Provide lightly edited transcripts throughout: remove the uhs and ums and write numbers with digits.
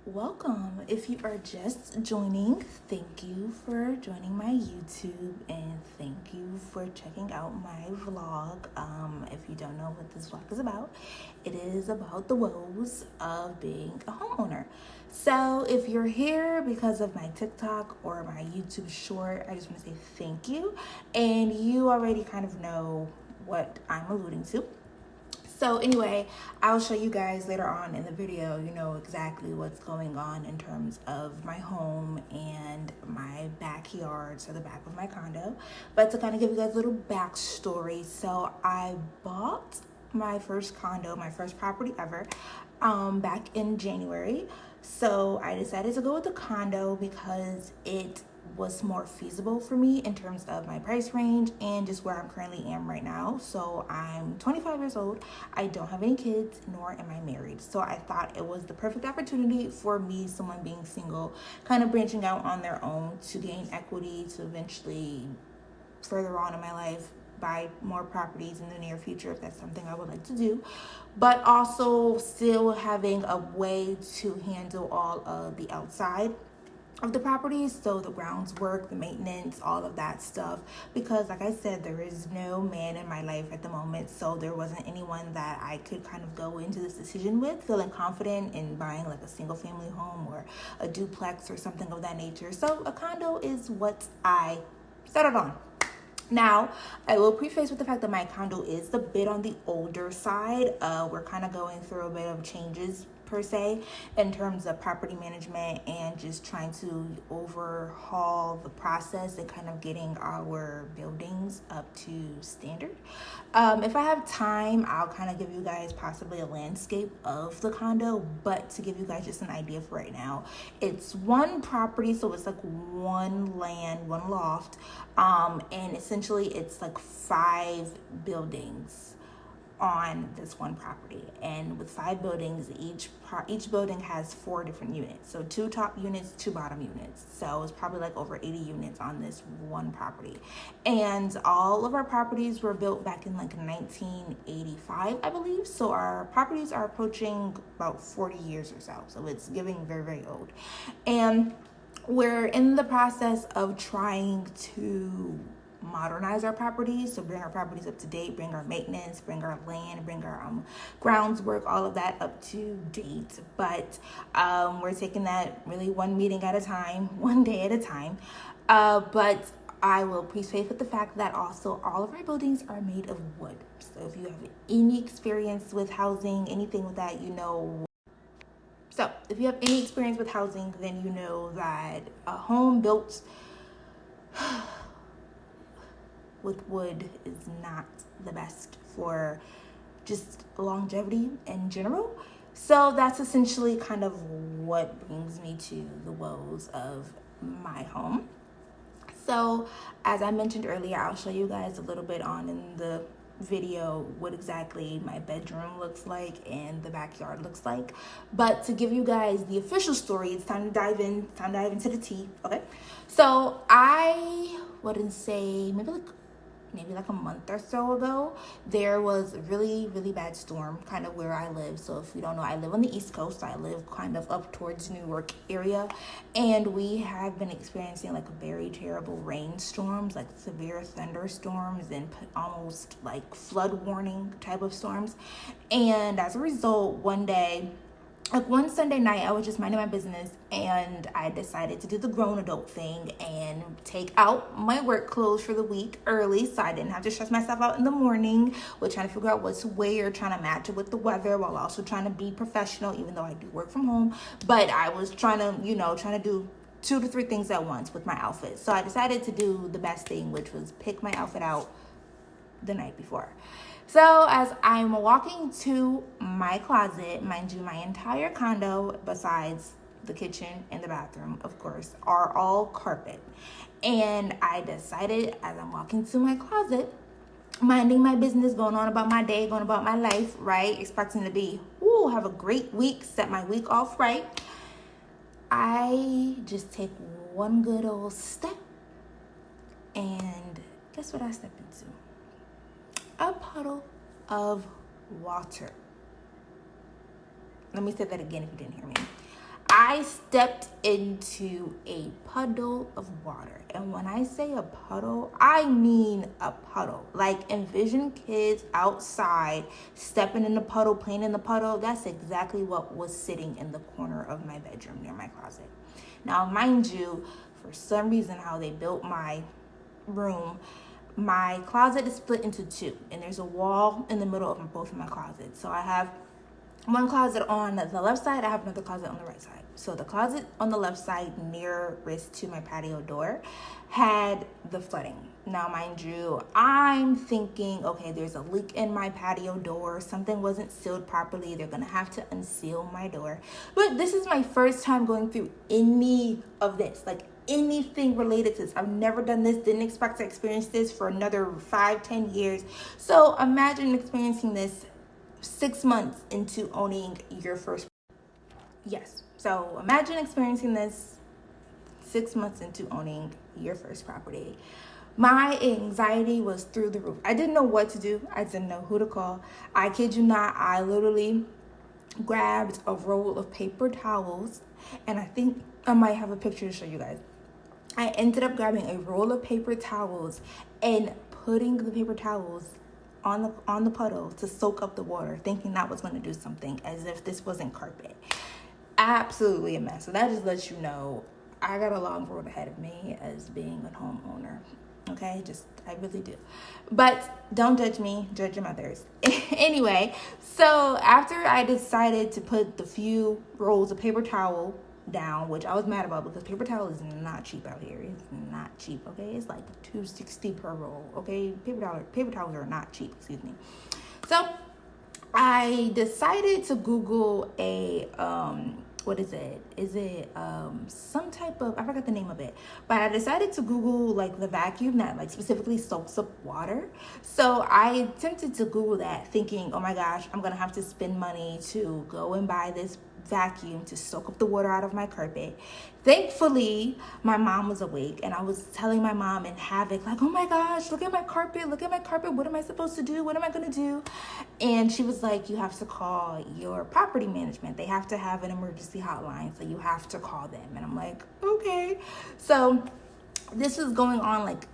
Welcome. If you are just joining, thank you for joining my YouTube and thank you for checking out my vlog. If you don't know what this vlog is about, it is about the woes of being a homeowner. So if you're here because of my TikTok or my YouTube short, I just want to say thank you. And you already kind of know what I'm alluding to. So anyway, I'll show you guys later on in the video, exactly what's going on in terms of my home and my backyard, so the back of my condo. But to kind of give you guys a little backstory, so I bought my first condo, my first property ever, back in January. So I decided to go with the condo because it was more feasible for me in terms of my price range and just where I'm currently am right now. So I'm 25 years old. I don't have any kids, nor am I married. So I thought it was the perfect opportunity for me, someone being single, kind of branching out on their own to gain equity, to eventually further on in my life buy more properties in the near future if that's something I would like to do, but also still having a way to handle all of the outside of the properties, so the grounds work, the maintenance, all of that stuff, because like I said, there is no man in my life at the moment, so there wasn't anyone that I could kind of go into this decision with feeling confident in buying like a single family home or a duplex or something of that nature. So a condo is what I settled on. Now, I will preface with the fact that my condo is a bit on the older side. We're kind of going through a bit of changes per se in terms of property management and just trying to overhaul the process and kind of getting our buildings up to standard. If I have time, I'll kind of give you guys possibly a landscape of the condo, but to give you guys just an idea for right now, it's one property, so it's like one land, one loft, and essentially it's like 5 buildings on this one property, and with 5 buildings, each building has 4 different units, so 2 top units, 2 bottom units, so it's probably like over 80 units on this one property. And all of our properties were built back in like 1985, I believe, so our properties are approaching about 40 years or so it's giving very, very old. And we're in the process of trying to modernize our properties, so bring our properties up to date, bring our maintenance, bring our land, bring our grounds work, all of that up to date. But we're taking that really one meeting at a time, one day at a time. But I will preface with the fact that also all of our buildings are made of wood. So if you have any experience with housing, anything with that, So if you have any experience with housing, then you know that a home built with wood is not the best for just longevity in general. So that's essentially kind of what brings me to the woes of my home. So as I mentioned earlier, I'll show you guys a little bit on in the video what exactly my bedroom looks like and the backyard looks like. But to give you guys the official story, it's time to dive into the tea. Okay, so I wouldn't say maybe like a month or so ago, there was a really, really bad storm kind of where I live. So if you don't know, I live on the East Coast. I live kind of up towards New York area. And we have been experiencing like very terrible rainstorms, like severe thunderstorms and almost like flood warning type of storms. And as a result, one Sunday night, I was just minding my business and I decided to do the grown adult thing and take out my work clothes for the week early so I didn't have to stress myself out in the morning with trying to figure out what to wear, trying to match it with the weather while also trying to be professional, even though I do work from home. But I was trying to do 2 to 3 things at once with my outfit. So I decided to do the best thing, which was pick my outfit out the night before. So as I'm walking to my closet, mind you, my entire condo, besides the kitchen and the bathroom, of course, are all carpet. And I decided as I'm walking to my closet, minding my business, going on about my day, going about my life, right? Expecting to have a great week, set my week off right. I just take one good old step, and guess what I step into? A puddle of water. Let me say that again if you didn't hear me. I stepped into a puddle of water. And when I say a puddle, I mean a puddle. Like, envision kids outside stepping in the puddle, playing in the puddle. That's exactly what was sitting in the corner of my bedroom near my closet. Now, mind you, for some reason, how they built my room, my closet is split into two, and there's a wall in the middle of both of my closets. So I have one closet on the left side, I have another closet on the right side. So the closet on the left side, nearest to my patio door, had the flooding. Now, mind you, I'm thinking, okay, there's a leak in my patio door. Something wasn't sealed properly. They're gonna have to unseal my door. But this is my first time going through any of this, like anything related to this. I've never done this, didn't expect to experience this for another 5-10 years. So imagine experiencing this 6 months into owning your first. Yes. So imagine experiencing this 6 months into owning your first property. My anxiety was through the roof. I didn't know what to do. I didn't know who to call. I kid you not, I literally grabbed a roll of paper towels, and I think I might have a picture to show you guys. I ended up grabbing a roll of paper towels and putting the paper towels on the puddle to soak up the water, thinking that was going to do something, as if this wasn't carpet. Absolutely a mess. So that just lets you know I got a long road ahead of me as being a homeowner. Okay, I really do. But don't judge me, judge your mothers. Anyway, so after I decided to put the few rolls of paper towel down, which I was mad about because paper towel is not cheap out here. It's not cheap, okay? It's like $2.60 per roll, okay? Paper towels are not cheap, excuse me. So I decided to Google a what is it? Is it some type of, I forgot the name of it, but I decided to Google like the vacuum that like specifically soaks up water. So I attempted to Google that, thinking, oh my gosh, I'm gonna have to spend money to go and buy this vacuum to soak up the water out of my carpet. Thankfully, my mom was awake, and I was telling my mom in havoc, like, oh my gosh, look at my carpet, what am I supposed to do, what am I gonna do? And she was like, you have to call your property management, they have to have an emergency hotline, so you have to call them. And I'm like, okay. So this was going on like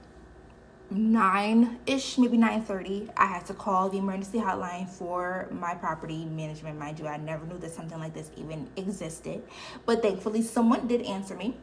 9-ish, maybe 9:30. I had to call the emergency hotline for my property management. Mind you, I never knew that something like this even existed, but thankfully someone did answer me.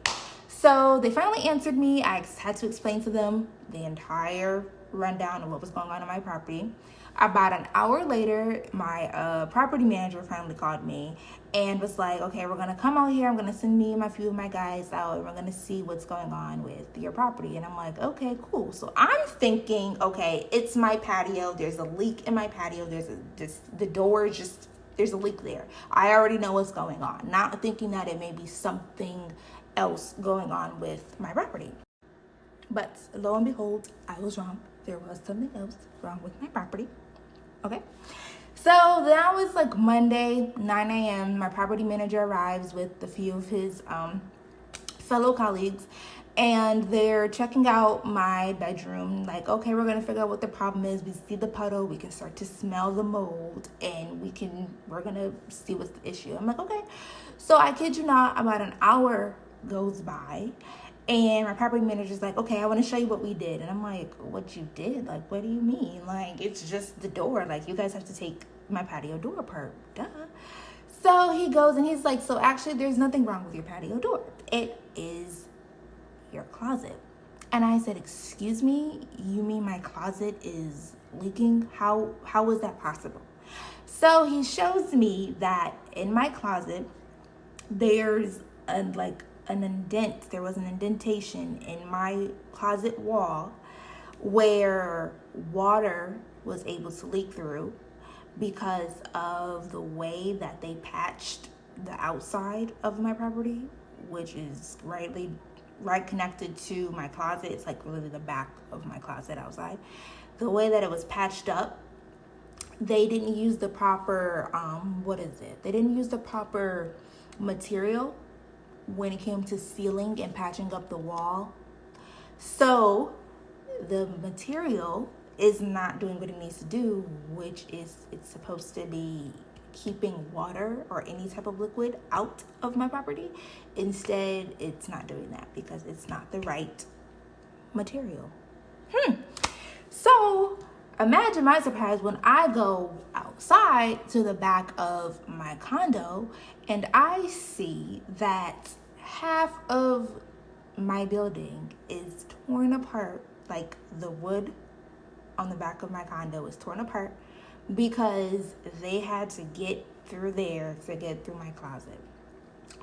So they finally answered me. I had to explain to them the entire rundown of what was going on in my property. About an hour later, my property manager finally called me and was like, okay, we're going to come out here. I'm going to send me and a few of my guys out, and we're going to see what's going on with your property. And I'm like, okay, cool. So I'm thinking, okay, it's my patio. There's a leak in my patio. The door just, there's a leak there. I already know what's going on. Not thinking that it may be something else going on with my property. But lo and behold, I was wrong. There was something else wrong with my property. Okay. So that was like Monday, 9 a.m. My property manager arrives with a few of his fellow colleagues, and they're checking out my bedroom. Like, okay, we're going to figure out what the problem is. We see the puddle. We can start to smell the mold, and we're going to see what's the issue. I'm like, okay. So I kid you not, about an hour goes by, and my property manager's like, okay, I want to show you what we did. And I'm like, what you did? Like, what do you mean? Like, it's just the door. Like, you guys have to take my patio door apart. Duh. So he goes and he's like, so actually there's nothing wrong with your patio door. It is your closet. And I said, excuse me, you mean my closet is leaking? How is that possible? So he shows me that in my closet, there's an indent. There was an indentation in my closet wall where water was able to leak through because of the way that they patched the outside of my property, which is right connected to my closet. It's like really the back of my closet outside. The way that it was patched up, they didn't use the proper they didn't use the proper material when it came to sealing and patching up the wall. So the material is not doing what it needs to do, which is it's supposed to be keeping water or any type of liquid out of my property. Instead, it's not doing that because it's not the right material. So imagine my surprise when I go outside to the back of my condo and I see that half of my building is torn apart. Like the wood on the back of my condo is torn apart because they had to get through there to get through my closet.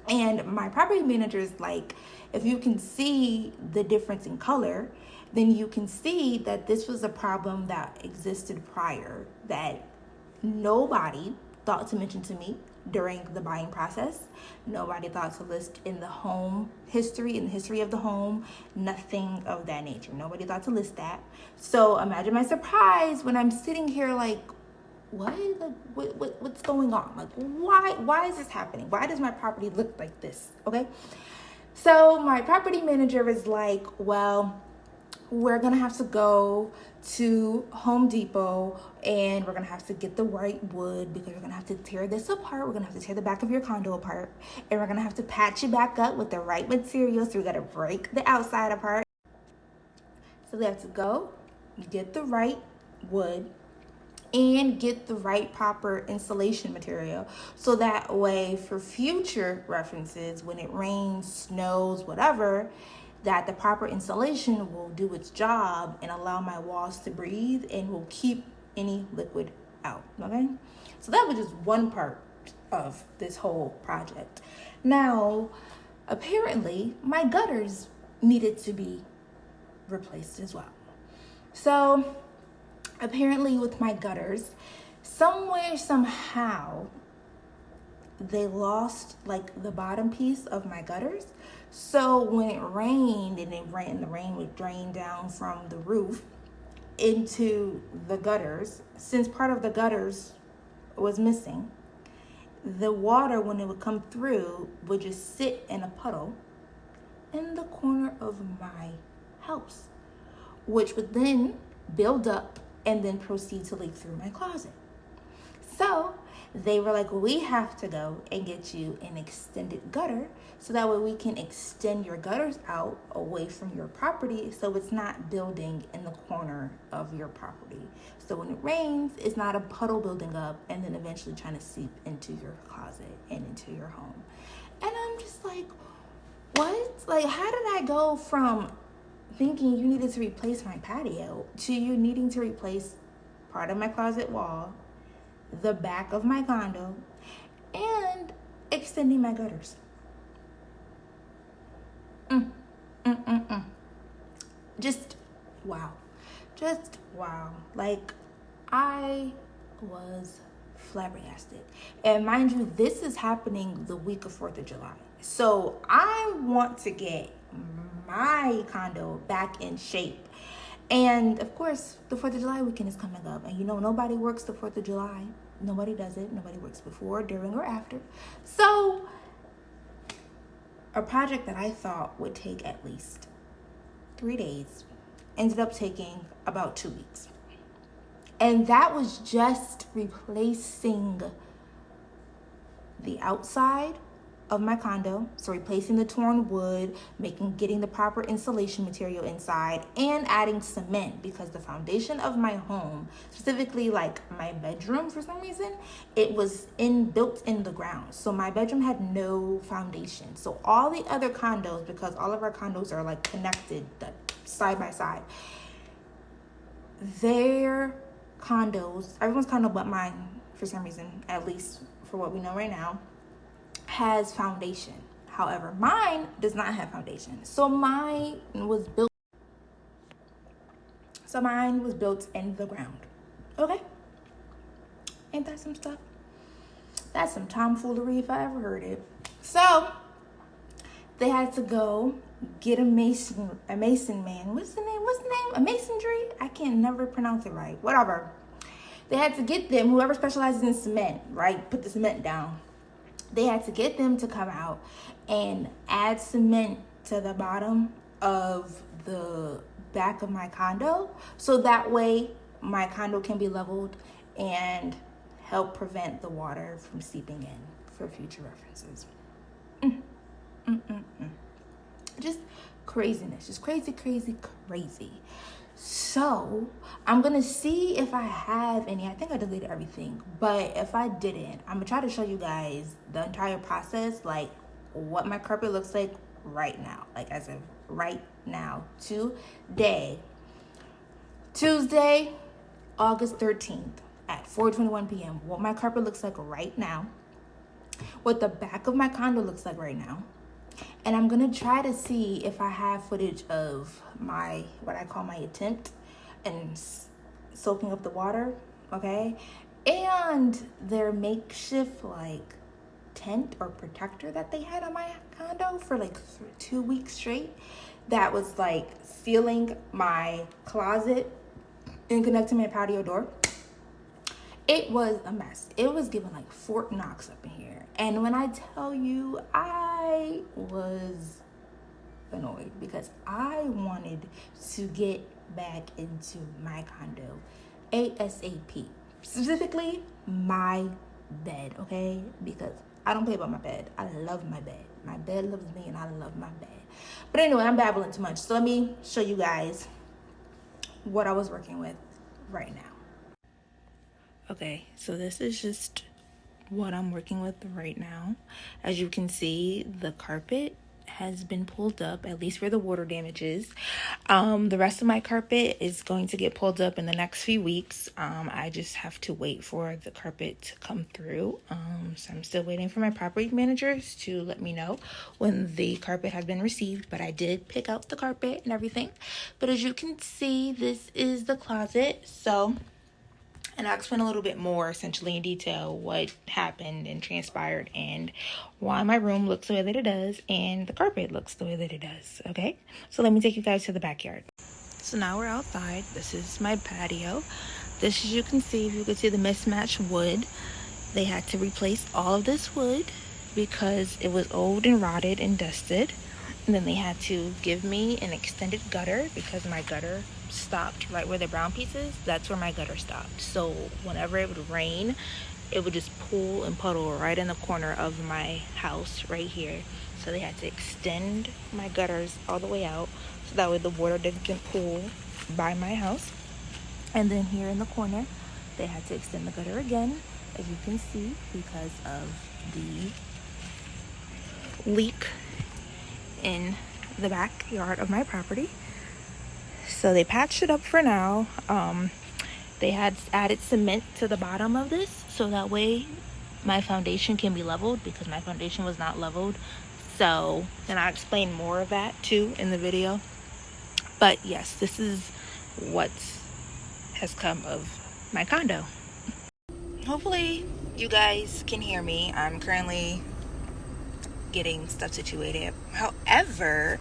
And my property manager is like, if you can see the difference in color, then you can see that this was a problem that existed prior that nobody thought to mention to me during the buying process. Nobody thought to list in the home history, in the history of the home, nothing of that nature. Nobody thought to list that. So imagine my surprise when I'm sitting here like, what's going on? Like, why is this happening? Why does my property look like this? Okay. So my property manager is like, well, we're going to have to go to Home Depot and we're going to have to get the right wood because we're going to have to tear this apart. We're going to have to tear the back of your condo apart and we're going to have to patch it back up with the right material. So we got to break the outside apart. So they have to go get the right wood and get the right proper insulation material. So that way for future references, when it rains, snows, whatever, that the proper insulation will do its job and allow my walls to breathe and will keep any liquid out, okay? So that was just one part of this whole project. Now, apparently, my gutters needed to be replaced as well. So, apparently with my gutters, somewhere, somehow, they lost like the bottom piece of my gutters. So when it rained and the rain would drain down from the roof into the gutters, since part of the gutters was missing, the water, when it would come through, would just sit in a puddle in the corner of my house, which would then build up and then proceed to leak through my closet. So they were like, we have to go and get you an extended gutter so that way we can extend your gutters out away from your property so it's not building in the corner of your property. So when it rains, it's not a puddle building up and then eventually trying to seep into your closet and into your home. And I'm just like, what? Like, how did I go from thinking you needed to replace my patio to you needing to replace part of my closet wall, the back of my condo, and extending my gutters? Just wow. Just wow. Like, I was flabbergasted. And mind you, this is happening the week of 4th of July. So I want to get my condo back in shape. And of course, the 4th of July weekend is coming up. And you know, nobody works the 4th of July. Nobody does it. Nobody works before, during, or after. So a project that I thought would take at least 3 days ended up taking about 2 weeks. And that was just replacing the outside of my condo, so replacing the torn wood, getting the proper insulation material inside, and adding cement, because the foundation of my home, specifically like my bedroom, for some reason, it was built in the ground. So my bedroom had no foundation. So all the other condos, because all of our condos are like connected side by side, their condos, everyone's condo but mine, for some reason, at least for what we know right now, has foundation. However, mine does not have foundation. So mine was built in the ground. Okay? Ain't that some stuff? That's some tomfoolery if I ever heard it. So they had to go get a mason man. What's the name? A masonry? I can't never pronounce it right. Whatever. They had to get them, whoever specializes in cement, right? Put the cement down. They had to get them to come out and add cement to the bottom of the back of my condo, so that way my condo can be leveled and help prevent the water from seeping in for future references. Just craziness, just crazy. So I'm gonna see if I have any. I think I deleted everything, but if I didn't, I'm gonna try to show you guys the entire process, like what my carpet looks like right now, like as of right now, today, Tuesday, August 13th at 4:21 p.m. what my carpet looks like right now, what the back of my condo looks like right now. And I'm gonna try to see if I have footage of my, what I call my attempt and soaking up the water, okay? And their makeshift like tent or protector that they had on my condo for like 2 weeks straight that was like sealing my closet and connecting my patio door. It was a mess. It was giving like Fort Knox up in here. And when I tell you, I was annoyed because I wanted to get back into my condo ASAP. Specifically, my bed, okay? Because I don't play about my bed. I love my bed. My bed loves me and I love my bed. But anyway, I'm babbling too much. So let me show you guys what I was working with right now. Okay, so this is just what I'm working with right now. As you can see, the carpet has been pulled up, at least where the water damage is. The rest of my carpet is going to get pulled up in the next few weeks. I just have to wait for the carpet to come through. So I'm still waiting for my property managers to let me know when the carpet has been received, but I did pick out the carpet and everything. But as you can see, this is the closet. And I'll explain a little bit more, essentially in detail, what happened and transpired and why my room looks the way that it does and the carpet looks the way that it does, okay? So let me take you guys to the backyard. So now we're outside. This is my patio. This, as you can see, if you can see the mismatched wood, they had to replace all of this wood because it was old and rotted and dusted. And then they had to give me an extended gutter because my gutter stopped right where the brown piece is. That's where my gutter stopped. So whenever it would rain, it would just pool and puddle right in the corner of my house right here. So they had to extend my gutters all the way out so that way the water didn't pool by my house. And then here in the corner, they had to extend the gutter again, as you can see, because of the leak in the backyard of my property. So they patched it up for now. They had added cement to the bottom of this so that way my foundation can be leveled because my foundation was not leveled. So, and I'll explain more of that too in the video. But yes, this is what has come of my condo. Hopefully you guys can hear me. I'm currently getting stuff situated. However,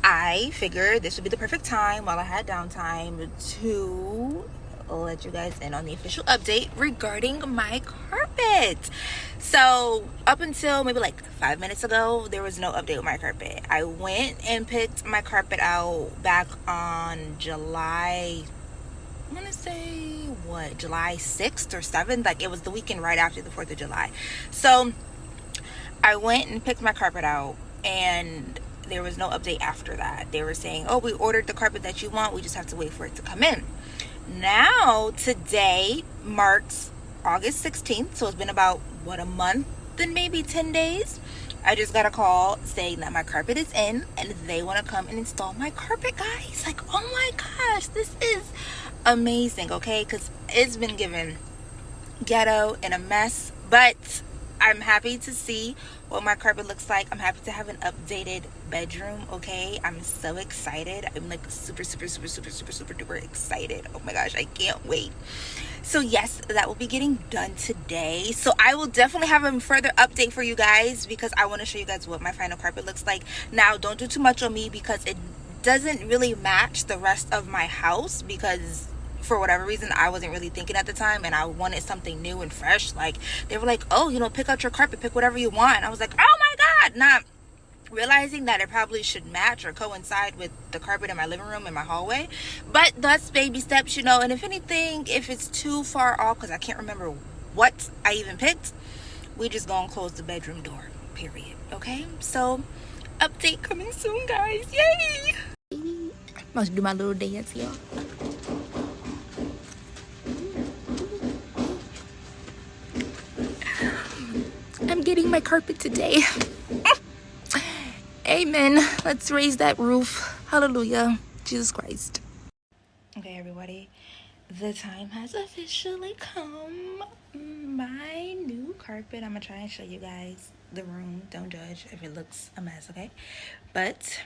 I figured this would be the perfect time while I had downtime to let you guys in on the official update regarding my carpet. So up until maybe like 5 minutes ago, there was no update with my carpet. I went and picked my carpet out back on July, I want to say what, July 6th or 7th. Like it was the weekend right after the 4th of July. So I went and picked my carpet out and there was no update after that. They were saying, oh, we ordered the carpet that you want. We just have to wait for it to come in. Now, today marks August 16th. So it's been about, what, a month and maybe 10 days. I just got a call saying that my carpet is in and they want to come and install my carpet, guys. Like, oh my gosh, this is amazing, okay? Because it's been given ghetto and a mess. But I'm happy to see what my carpet looks like. I'm happy to have an updated bedroom, okay? I'm so excited. I'm like super duper excited. Oh my gosh, I can't wait. So yes, that will be getting done today. So I will definitely have a further update for you guys because I want to show you guys what my final carpet looks like. Now, don't do too much on me because it doesn't really match the rest of my house because for whatever reason I wasn't really thinking at the time and I wanted something new and fresh. Like they were like, oh, you know, pick out your carpet, pick whatever you want. And I was like, oh my god, not realizing that it probably should match or coincide with the carpet in my living room and my hallway. But that's baby steps, you know. And if anything, if it's too far off, because I can't remember what I even picked. We just gonna close the bedroom door, period. Okay, so update coming soon, guys. Yay! Must do my little dance, y'all. I'm getting my carpet today. Amen. Let's raise that roof. Hallelujah. Jesus Christ. Okay, everybody. The time has officially come. My new carpet. I'm going to try and show you guys the room. Don't judge if it looks a mess, okay? But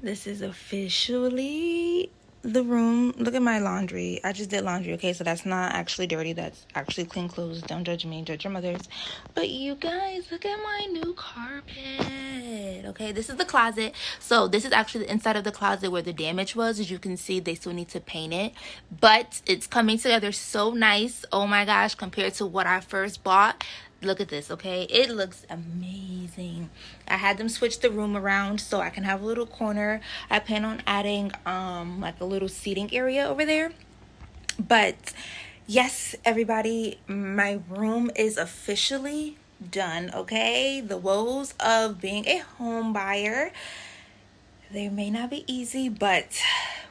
this is officially the room. Look at my laundry. I just did laundry, okay? So that's not actually dirty. That's actually clean clothes. Don't judge me. Judge your mothers. But you guys, look at my new carpet. Okay, this is the closet. So this is actually the inside of the closet where the damage was. As you can see, they still need to paint it. But it's coming together so nice. Oh my gosh, compared to what I first bought. Look at this, okay? It looks amazing. I had them switch the room around so I can have a little corner. I plan on adding like a little seating area over there. But yes, everybody, my room is officially done, okay? The woes of being a home buyer, they may not be easy, but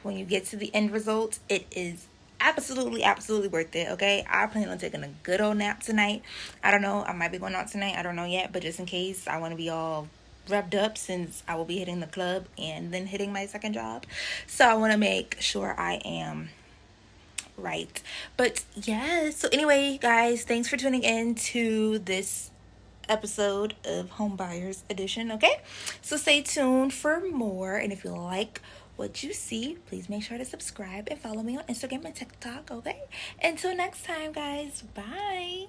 when you get to the end result, it is absolutely worth it. Okay, I plan on taking a good old nap tonight. I don't know, I might be going out tonight, I don't know yet, but just in case, I want to be all revved up since I will be hitting the club and then hitting my second job. So I want to make sure I am right. But yes, so anyway, guys, thanks for tuning in to this episode of Home Buyers Edition. Okay, so stay tuned for more, and if you like what you see, please make sure to subscribe and follow me on Instagram and TikTok. Okay, until next time, guys, bye.